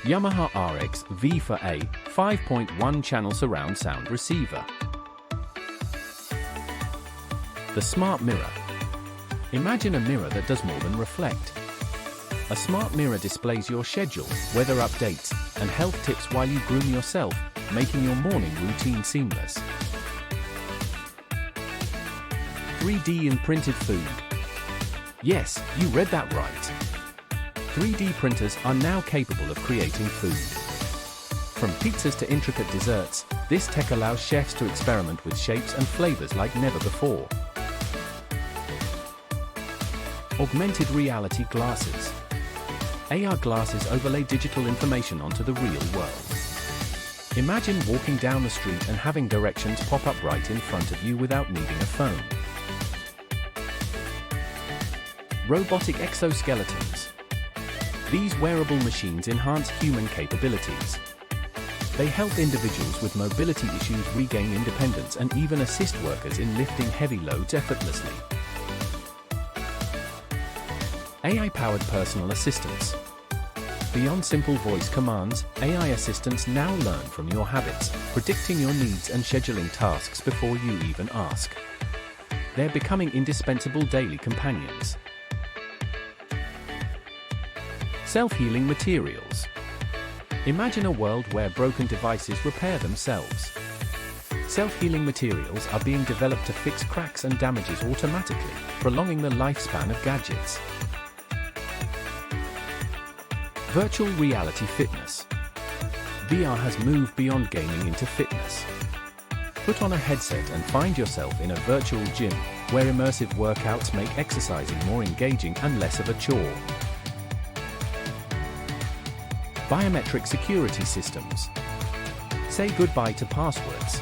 Yamaha RX-V4A 5.1 channel surround sound receiver. The smart mirror. Imagine a mirror that does more than reflect. A smart mirror displays your schedule, weather updates, and health tips while you groom yourself, making your morning routine seamless. 3D imprinted food. Yes, you read that right. 3D printers are now capable of creating food. From pizzas to intricate desserts, this tech allows chefs to experiment with shapes and flavors like never before. Augmented reality glasses. AR glasses overlay digital information onto the real world. Imagine walking down the street and having directions pop up right in front of you without needing a phone. Robotic exoskeletons. These wearable machines enhance human capabilities. They help individuals with mobility issues regain independence and even assist workers in lifting heavy loads effortlessly. AI-powered personal assistants. Beyond simple voice commands, AI assistants now learn from your habits, predicting your needs and scheduling tasks before you even ask. They're becoming indispensable daily companions. Self-healing materials. Imagine a world where broken devices repair themselves. Self-healing materials are being developed to fix cracks and damages automatically, prolonging the lifespan of gadgets. Virtual reality fitness. VR has moved beyond gaming into fitness. Put on a headset and find yourself in a virtual gym, where immersive workouts make exercising more engaging and less of a chore. Biometric security systems. Say goodbye to passwords.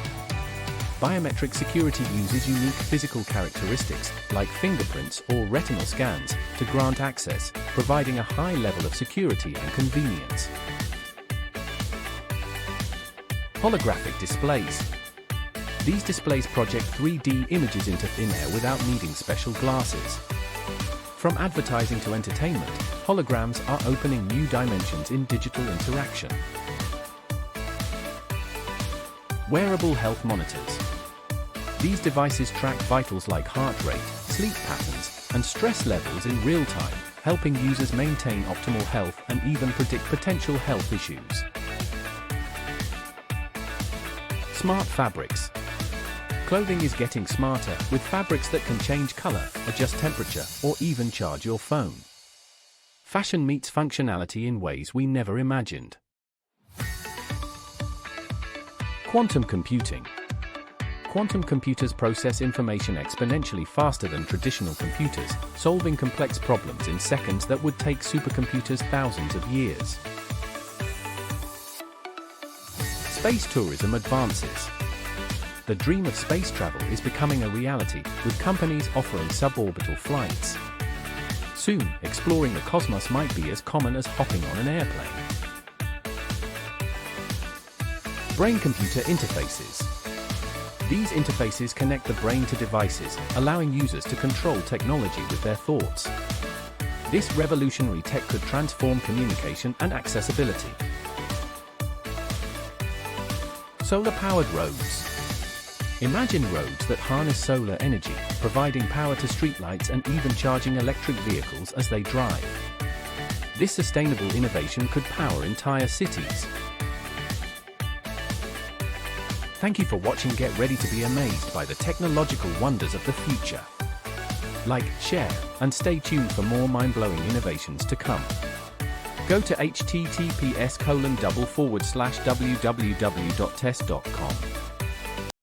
Biometric security uses unique physical characteristics, like fingerprints or retinal scans, to grant access, providing a high level of security and convenience. Holographic displays. These displays project 3D images into thin air without needing special glasses. From advertising to entertainment, holograms are opening new dimensions in digital interaction. Wearable health monitors. These devices track vitals like heart rate, sleep patterns, and stress levels in real time, helping users maintain optimal health and even predict potential health issues. Smart fabrics. Clothing is getting smarter, with fabrics that can change color, adjust temperature, or even charge your phone. Fashion meets functionality in ways we never imagined. Quantum computing. Quantum computers process information exponentially faster than traditional computers, solving complex problems in seconds that would take supercomputers thousands of years. Space tourism advances. The dream of space travel is becoming a reality, with companies offering suborbital flights. Soon, exploring the cosmos might be as common as hopping on an airplane. Brain-computer interfaces. These interfaces connect the brain to devices, allowing users to control technology with their thoughts. This revolutionary tech could transform communication and accessibility. Solar-powered roads. Imagine roads that harness solar energy, providing power to streetlights and even charging electric vehicles as they drive. This sustainable innovation could power entire cities. Thank you for watching. Get ready to be amazed by the technological wonders of the future. Like, share, and stay tuned for more mind-blowing innovations to come. Go to https://www.test.com.